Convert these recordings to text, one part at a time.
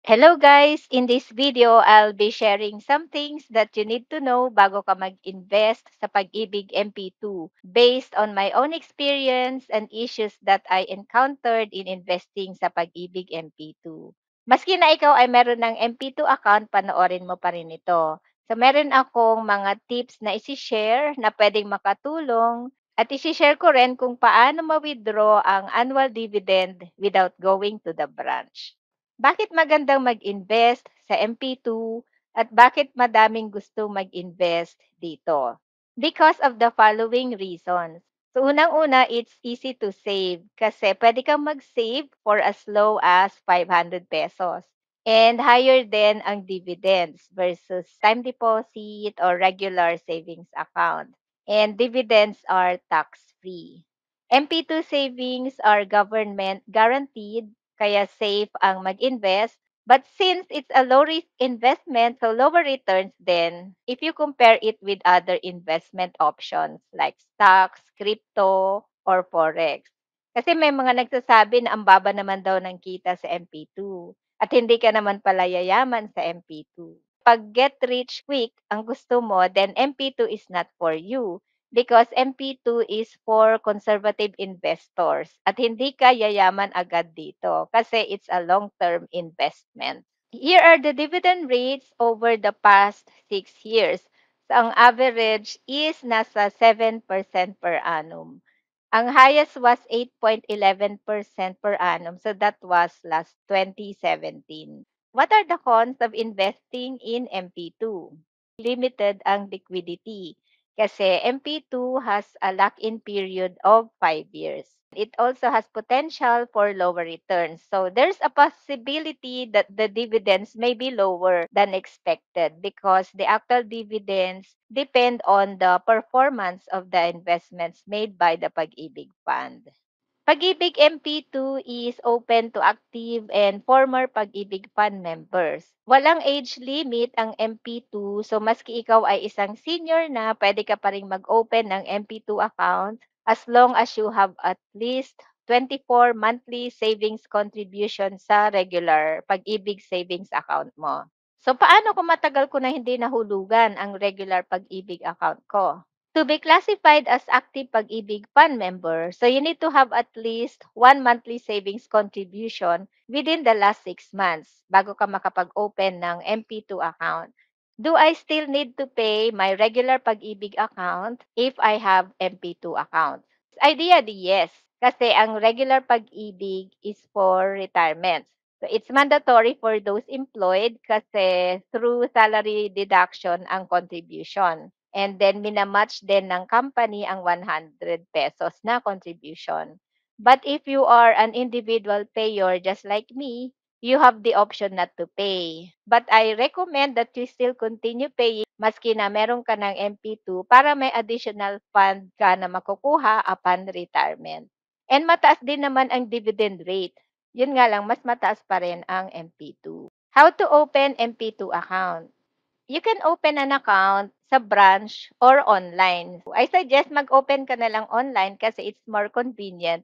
Hello guys! In this video, I'll be sharing some things that you need to know bago ka mag-invest sa Pag-ibig MP2 based on my own experience and issues that I encountered in investing sa Pag-ibig MP2. Maski na ikaw ay meron ng MP2 account, panoorin mo pa rin ito. So meron akong mga tips na isi-share na pwedeng makatulong at isi-share ko rin kung paano ma-withdraw ang annual dividend without going to the branch. Bakit magandang mag-invest sa MP2 at bakit madaming gusto mag-invest dito? Because of the following reasons. So unang-una, it's easy to save kasi pwede kang mag-save for as low as 500 pesos. And higher din ang dividends versus time deposit or regular savings account. And dividends are tax-free. MP2 savings are government guaranteed kaya safe ang mag-invest. But since it's a low-risk investment, so lower returns then if you compare it with other investment options like stocks, crypto, or forex. Kasi may mga nagsasabi na ang baba naman daw ng kita sa MP2 at hindi ka naman pala yayaman sa MP2. Pag get rich quick ang gusto mo, then MP2 is not for you because MP2 is for conservative investors at hindi ka yayaman agad dito kasi it's a long-term investment. Here are the dividend rates over the past 6 years. So, ang average is nasa 7% per annum. Ang highest was 8.11% per annum. So that was last 2017. What are the cons of investing in MP2? Limited ang liquidity kasi MP2 has a lock-in period of 5 years. It also has potential for lower returns. So there's a possibility that the dividends may be lower than expected because the actual dividends depend on the performance of the investments made by the Pag-ibig Fund. Pag-ibig MP2 is open to active and former Pag-ibig Fund members. Walang age limit ang MP2, so maski ikaw ay isang senior na, pwede ka pa rin mag-open ng MP2 account as long as you have at least 24 monthly savings contribution sa regular Pag-ibig savings account mo. So paano kung matagal ko na hindi nahulugan ang regular Pag-ibig account ko? To be classified as active Pag-ibig Fund member, so you need to have at least one monthly savings contribution within the last 6 months bago ka makapag-open ng MP2 account. Do I still need to pay my regular Pag-ibig account if I have MP2 account? Ideally, yes. Kasi ang regular Pag-ibig is for retirement. So it's mandatory for those employed kasi through salary deduction ang contribution. And then minamatch din ng company ang 100 pesos na contribution. But if you are an individual payer just like me, you have the option not to pay. But I recommend that you still continue paying maski na meron ka ng MP2 para may additional fund ka na makukuha upon retirement. And mataas din naman ang dividend rate. Yun nga lang, mas mataas pa rin ang MP2. How to open MP2 account? You can open an account sa branch or online. I suggest mag-open ka na lang online kasi it's more convenient.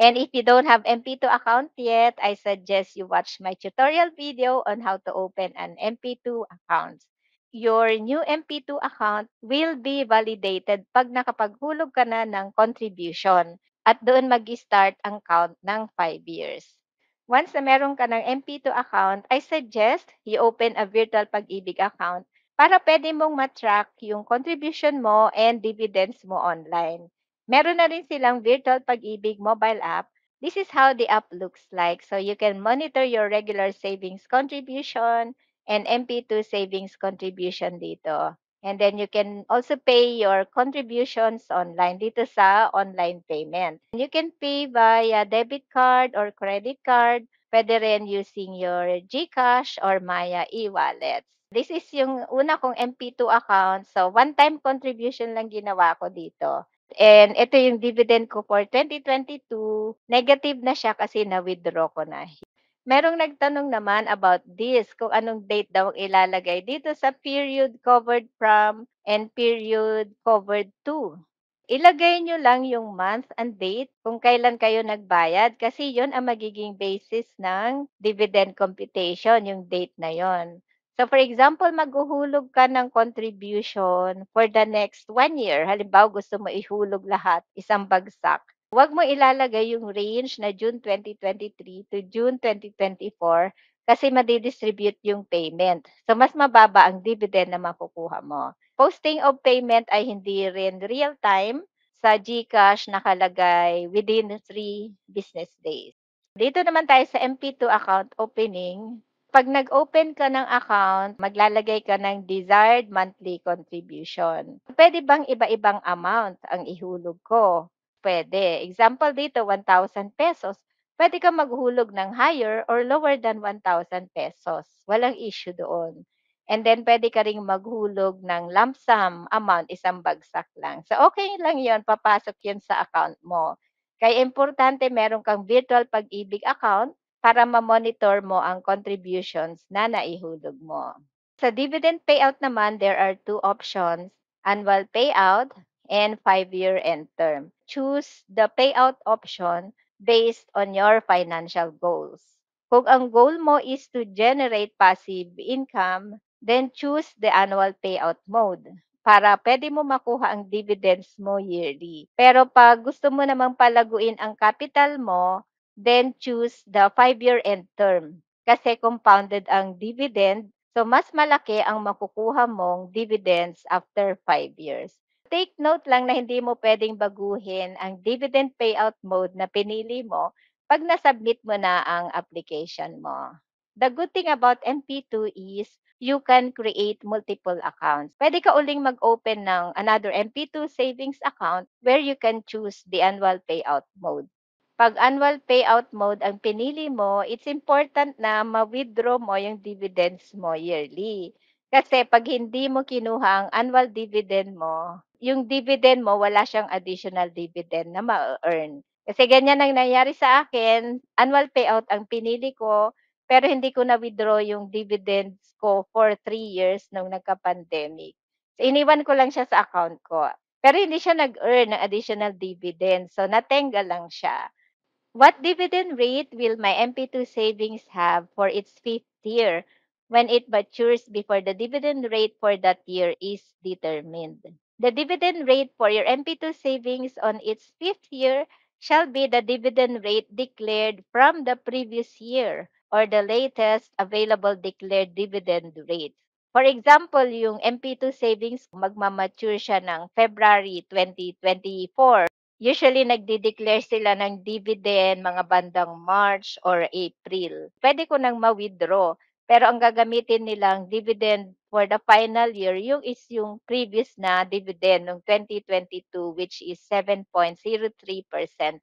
And if you don't have MP2 account yet, I suggest you watch my tutorial video on how to open an MP2 account. Your new MP2 account will be validated pag nakapaghulog ka na ng contribution at doon mag-start ang count ng 5 years. Once na meron ka ng MP2 account, I suggest you open a virtual Pag-ibig account para pwede mong ma-track yung contribution mo and dividends mo online. Meron na rin silang virtual Pag-ibig mobile app. This is how the app looks like. So you can monitor your regular savings contribution and MP2 savings contribution dito. And then you can also pay your contributions online dito sa online payment. You can pay via debit card or credit card. Pwede rin using your GCash or Maya e-wallets. This is yung una kong MP2 account. So, one-time contribution lang ginawa ko dito. And ito yung dividend ko for 2022. Negative na siya kasi na-withdraw ko na. Merong nagtanong naman about this, kung anong date daw ang ilalagay dito sa period covered from and period covered to. Ilagay nyo lang yung month and date kung kailan kayo nagbayad kasi yon ang magiging basis ng dividend computation, yung date na yon. So for example, maghuhulog ka ng contribution for the next 1 year. Halimbawa, gusto mo ihulog lahat, isang bagsak. Huwag mo ilalagay yung range na June 2023 to June 2024 kasi madidistribute yung payment. So mas mababa ang dividend na makukuha mo. Posting of payment ay hindi rin real time. Sa GCash nakalagay within 3 business days. Dito naman tayo sa MP2 account opening. 'Pag nag-open ka ng account, maglalagay ka ng desired monthly contribution. Puwede bang iba-ibang amount ang ihulog ko? Puwede. Example dito, ₱1,000. Puwede kang maghulog ng higher or lower than ₱1,000. Walang issue doon. And then puwede ka ring maghulog ng lump sum amount, isang bagsak lang. So, okey lang 'yun, papasok 'yun sa account mo. Kaya importante meron kang virtual pag-ibig account para ma-monitor mo ang contributions na naihulog mo. Sa dividend payout naman, there are two options, annual payout and 5-year end term. Choose the payout option based on your financial goals. Kung ang goal mo is to generate passive income, then choose the annual payout mode para pwede mo makuha ang dividends mo yearly. Pero 'pag gusto mo namang palaguin ang capital mo, then choose the 5-year end term kasi compounded ang dividend, so mas malaki ang makukuha mong dividends after 5 years. Take note lang na hindi mo puwedeng baguhin ang dividend payout mode na pinili mo 'pag na-submit mo na ang application mo. The good thing about MP2 is you can create multiple accounts. Puwede ka uling mag-open ng another MP2 savings account where you can choose the annual payout mode. 'Pag annual payout mode ang pinili mo, it's important na ma-withdraw mo yung dividends mo yearly. Kasi 'pag hindi mo kinuha ang annual dividend mo, yung dividend mo wala siyang additional dividend na ma-e-earn. Kasi ganyan ang nangyari sa akin, annual payout ang pinili ko, pero hindi ko na-withdraw yung dividends ko for 3 years nung nagka-pandemic. So, iniwan ko lang siya sa account ko. Pero hindi siya nag-earn ng additional dividend, so natengga lang siya. What dividend rate will my MP2 savings have for its fifth year when it matures before the dividend rate for that year is determined? The dividend rate for your MP2 savings on its fifth year shall be the dividend rate declared from the previous year or the latest available declared dividend rate. For example, yung MP2 savings, magmamature siya ng February 2024. Usually nagde-declare sila ng dividend mga bandang March or April. Puwede ko nang ma-withdraw, pero ang gagamitin nilang dividend for the final year yung previous na dividend nung 2022, which is 7.03%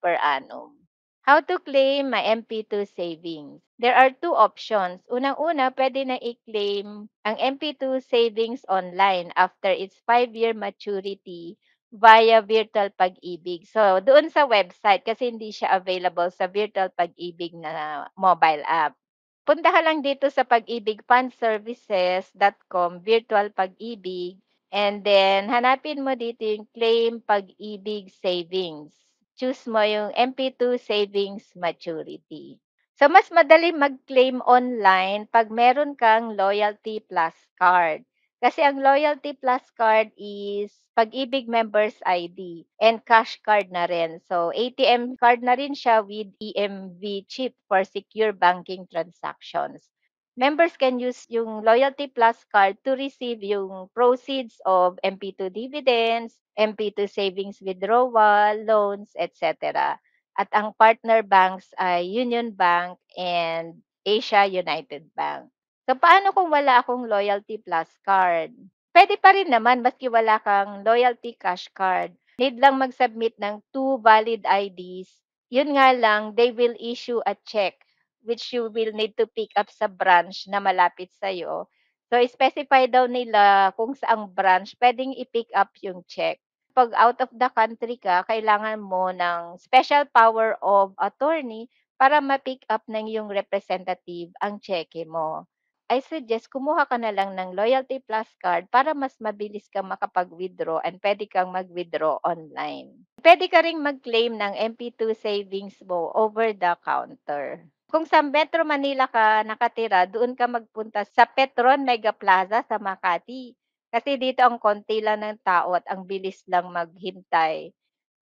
per annum. How to claim my MP2 savings? There are two options. Unang-una, puwede na i-claim ang MP2 savings online after its 5-year maturity via Virtual Pag-ibig. So, doon sa website kasi hindi siya available sa Virtual Pag-ibig na mobile app. Punta ka lang dito sa pag-ibigfundservices.com, Virtual Pag-ibig, and then hanapin mo dito yung Claim Pag-ibig Savings. Choose mo yung MP2 Savings Maturity. So, mas madali mag-claim online 'pag meron kang Loyalty Plus card. Kasi ang Loyalty Plus card is Pag-ibig Members ID and cash card na rin. So, ATM card na rin siya with EMV chip for secure banking transactions. Members can use yung Loyalty Plus card to receive yung proceeds of MP2 dividends, MP2 savings withdrawal, loans, etc. At ang partner banks ay Union Bank and Asia United Bank. So, paano kung wala akong Loyalty Plus card? Puwede pa rin naman maski wala kang Loyalty Cash Card. Need lang mag-submit ng 2 valid IDs. Yun nga lang, they will issue a check which you will need to pick up sa branch na malapit sa'yo. So, specify daw nila kung saang branch puwedeng i-pick up yung check. 'Pag out of the country ka, kailangan mo ng special power of attorney para ma-pick up ng iyong representative ang tseke mo. I suggest kumuha ka na lang ng Loyalty Plus card para mas mabilis kang makapag-withdraw and puwede kang mag-withdraw online. Puwede ka ring mag-claim ng MP2 savings mo over the counter. Kung sa Metro Manila ka nakatira, doon ka magpunta sa Petron Mega Plaza sa Makati. Kasi dito ang konti lang ng tao at ang bilis lang maghintay.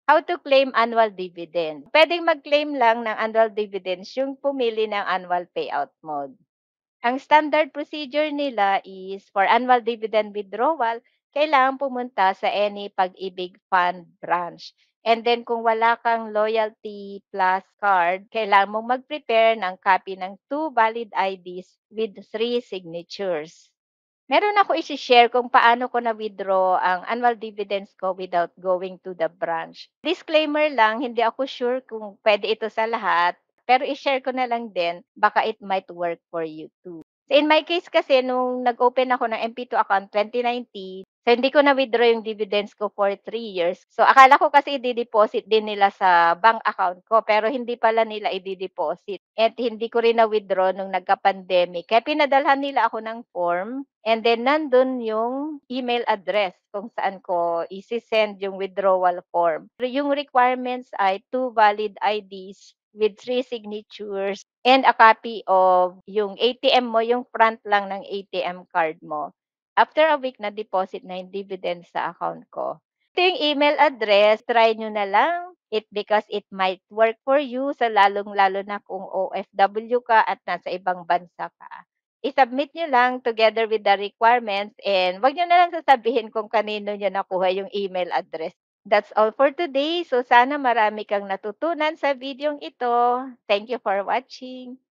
How to claim annual dividend. Puwedeng mag-claim lang ng annual dividends yung pumili ng annual payout mode. Ang standard procedure nila is for annual dividend withdrawal, kailangan pumunta sa any Pag-ibig Fund branch. And then kung wala kang Loyalty Plus card, kailangan mong mag-prepare ng copy ng 2 valid IDs with 3 signatures. Meron ako isi-share kung paano ko na-withdraw ang annual dividends ko without going to the branch. Disclaimer lang, hindi ako sure kung puwede ito sa lahat, pero i-share ko na lang din, baka it might work for you too. So in my case kasi nung nag-open ako ng MP2 account 2019, so hindi ko na-withdraw yung dividends ko for 3 years. So akala ko kasi ide-deposit din nila sa bank account ko, pero hindi pala nila ide-deposit at hindi ko rin na-withdraw nung nagka-pandemic. Kaya pinadalhan nila ako ng form and then nandun yung email address kung saan ko isi-send yung withdrawal form. Yung requirements ay 2 valid IDs with 3 signatures and a copy of yung ATM mo, yung front lang ng ATM card mo. After a week na-deposit na yung dividend sa account ko. Ito yung email address, try nyo na lang it because it might work for you sa lalong-lalo na kung OFW ka at nasa ibang bansa ka. I-submit nyo lang together with the requirements and wag nyo na lang sasabihin kung kanino nyo nakuha yung email address. That's all for today. So sana marami kang natutunan sa videong ito. Thank you for watching.